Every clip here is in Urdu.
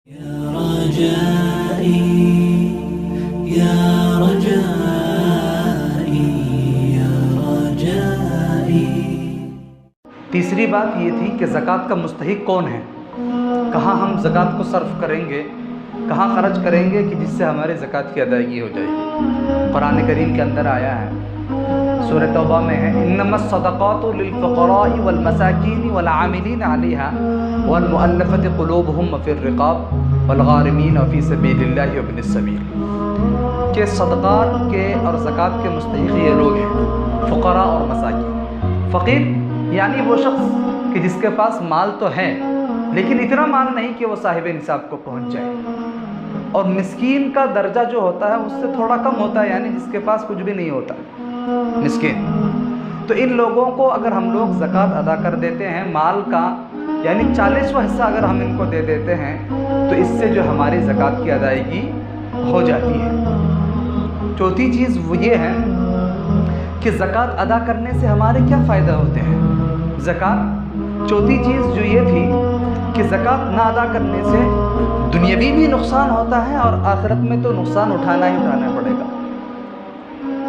يا رجائي يا رجائي يا رجائي۔ تیسری بات یہ تھی کہ زکوٰۃ کا مستحق کون ہے، کہاں ہم زکوٰۃ کو صرف کریں گے، کہاں خرچ کریں گے کہ جس سے ہمارے زکوٰۃ کی ادائیگی ہو جائے گی۔ قرآن کریم کے اندر آیا ہے، سورہ توبہ میں ہے، انما الصدقات للفقراء والمساکین والعاملین علیہا والمؤلفۃ قلوبہم وفی الرقاب والغارمین وفی سبیل اللہ وابن السبیل، کہ صدقات کے اور زکوٰۃ کے مستحق یہ لوگ ہیں، فقراء اور مساکین۔ فقیر یعنی وہ شخص کہ جس کے پاس مال تو ہے لیکن اتنا مال نہیں کہ وہ صاحب نصاب کو پہنچ جائے، اور مسکین کا درجہ جو ہوتا ہے اس سے تھوڑا کم ہوتا ہے، یعنی جس کے پاس کچھ بھی نہیں ہوتا مسکین۔ تو ان لوگوں کو اگر ہم لوگ زکوٰۃ ادا کر دیتے ہیں مال کا، یعنی 40واں حصہ اگر ہم ان کو دے دیتے ہیں تو اس سے جو ہماری زکوٰۃ کی ادائیگی ہو جاتی ہے۔ چوتھی چیز وہ یہ ہے کہ زکوٰۃ ادا کرنے سے ہمارے کیا فائدہ ہوتے ہیں۔ زکوٰۃ چوتھی چیز جو یہ تھی کہ زکوٰۃ نہ ادا کرنے سے دنیاوی بھی نقصان ہوتا ہے اور آخرت میں تو نقصان اٹھانا پڑے گا۔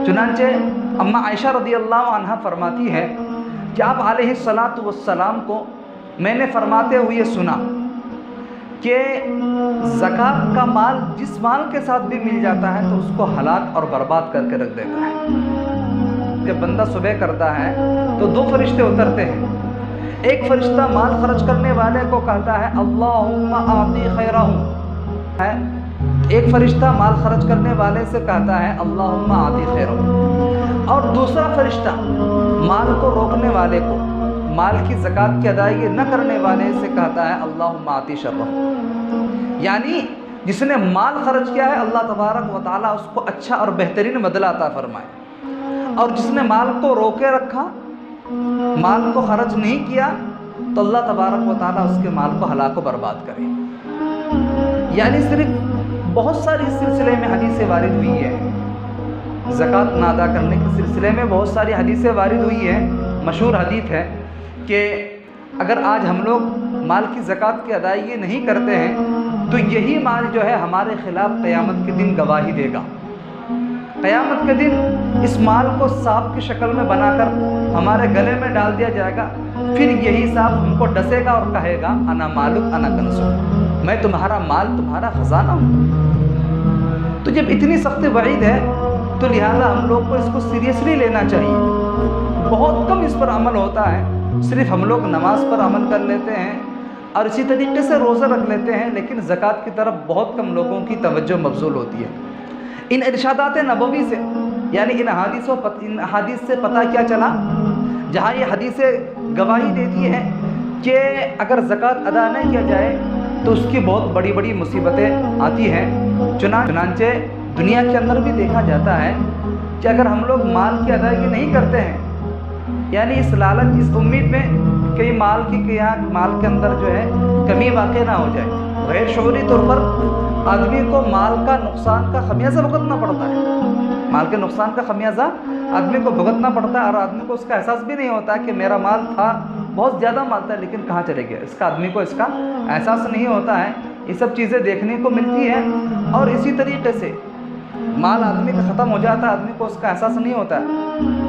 چنانچہ اماں عائشہ رضی اللہ عنہا فرماتی ہے کہ آپ علیہ الصلاۃ والسلام کو میں نے فرماتے ہوئے سنا کہ زکوٰۃ کا مال جس مال کے ساتھ بھی مل جاتا ہے تو اس کو ہلاک اور برباد کر کے رکھ دیتا ہے۔ جب بندہ صبح کرتا ہے تو 2 فرشتے اترتے ہیں، ایک فرشتہ مال خرچ کرنے والے کو کہتا ہے اللہم اعطی خیرہ، ایک فرشتہ مال خرچ کرنے والے سے کہتا ہے اللہم اعطی خیرہ، اور دوسرا فرشتہ مال کو روکنے والے کو، مال کی زکوٰۃ کی ادائیگی نہ کرنے والے سے کہتا ہے اللہم اعطی شرہ، یعنی جس نے مال خرچ کیا ہے اللہ تبارک و تعالیٰ اس کو اچھا اور بہترین بدلہ عطا فرمائے، اور جس نے مال کو روکے رکھا، مال کو خرچ نہیں کیا، تو اللہ تبارک و تعالیٰ اس کے مال کو ہلاک و برباد کرے۔ یعنی صرف بہت ساری اس سلسلے میں حدیثیں وارد ہوئی ہیں، زکوٰۃ نہ ادا کرنے کے سلسلے میں بہت ساری حدیثیں وارد ہوئی ہیں۔ مشہور حدیث ہے کہ اگر آج ہم لوگ مال کی زکوٰۃ کی ادائیگی نہیں کرتے ہیں تو یہی مال جو ہے ہمارے خلاف قیامت کے دن گواہی دے گا۔ قیامت کے دن اس مال کو سانپ کی شکل میں بنا کر ہمارے گلے میں ڈال دیا جائے گا، پھر یہی سانپ ہم کو ڈسے گا اور کہے گا انا مالک انا کنزک، میں تمہارا مال تمہارا خزانہ ہوں۔ تو جب اتنی سخت وعید ہے تو لہذا ہم لوگ کو اس کو سیریسلی لینا چاہیے۔ بہت کم اس پر عمل ہوتا ہے، صرف ہم لوگ نماز پر عمل کر لیتے ہیں اور اسی طریقے سے روزہ رکھ لیتے ہیں، لیکن زکوٰۃ کی طرف بہت کم لوگوں کی توجہ مبذول ہوتی ہے۔ ان ارشادات نبوی سے یعنی ان احادیث سے پتہ کیا چلا، جہاں یہ حدیثیں گواہی دیتی ہیں کہ اگر زکوٰۃ ادا نہ کیا جائے تو اس کی بہت بڑی بڑی مصیبتیں آتی ہیں۔ چنانچہ دنیا کے اندر بھی دیکھا جاتا ہے کہ اگر ہم لوگ مال کی ادائیگی نہیں کرتے ہیں، یعنی اس لالچ اس امید میں کہ مال کے اندر جو ہے کمی واقع نہ ہو جائے، غیر شعوری طور پر آدمی کو مال کا نقصان کا خمیازہ بھگتنا پڑتا ہے، مال کے نقصان کا خمیازہ آدمی کو بھگتنا پڑتا ہے، اور آدمی کو اس کا احساس بھی نہیں ہوتا کہ میرا مال تھا، بہت زیادہ مال تھا لیکن کہاں چلے گیا، آدمی کو اس کا احساس نہیں ہوتا ہے۔ یہ سب چیزیں دیکھنے کو ملتی ہیں، اور اسی طریقے سے مال آدمی کا ختم ہو جاتا ہے، آدمی کو اس کا احساس نہیں ہوتا ہے۔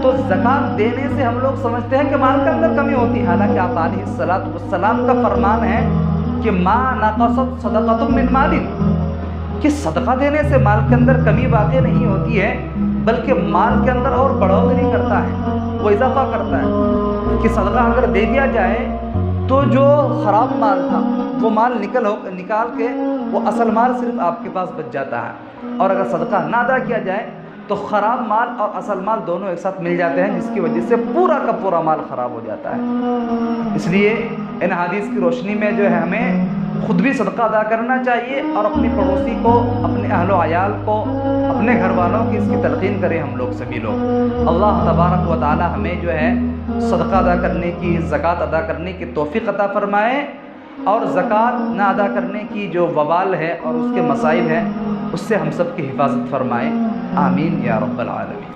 تو زکوٰۃ دینے سے ہم لوگ سمجھتے ہیں کہ مال کے اندر کمی ہوتی ہے، حالانکہ آپ علیہ الصلاۃ والسلام کا فرمان ہے کہ ما نقصت صدقۃ من مال، کہ صدقہ دینے سے مال کے اندر کمی واقع نہیں ہوتی ہے، بلکہ مال کے اندر اور بڑھوتری کرتا ہے، وہ اضافہ کرتا ہے کہ صدقہ اگر دے دیا جائے تو جو خراب مال تھا وہ مال نکال کے وہ اصل مال صرف آپ کے پاس بچ جاتا ہے، اور اگر صدقہ نہ ادا کیا جائے تو خراب مال اور اصل مال دونوں ایک ساتھ مل جاتے ہیں، جس کی وجہ سے پورا کا پورا مال خراب ہو جاتا ہے۔ اس لیے ان حدیث کی روشنی میں جو ہے ہمیں خود بھی صدقہ ادا کرنا چاہیے، اور اپنی پڑوسی کو، اپنے اہل و عیال کو، اپنے گھر والوں کی اس کی تلقین کریں ہم لوگ سبھی لوگ۔ اللہ تبارک و تعالی ہمیں جو ہے صدقہ ادا کرنے کی، زکوٰۃ ادا کرنے کی توفیق عطا فرمائے، اور زکوٰۃ نہ ادا کرنے کی جو وبال ہے اور اس کے مصائب ہیں اس سے ہم سب کی حفاظت فرمائے۔ آمین یا رب العالمین۔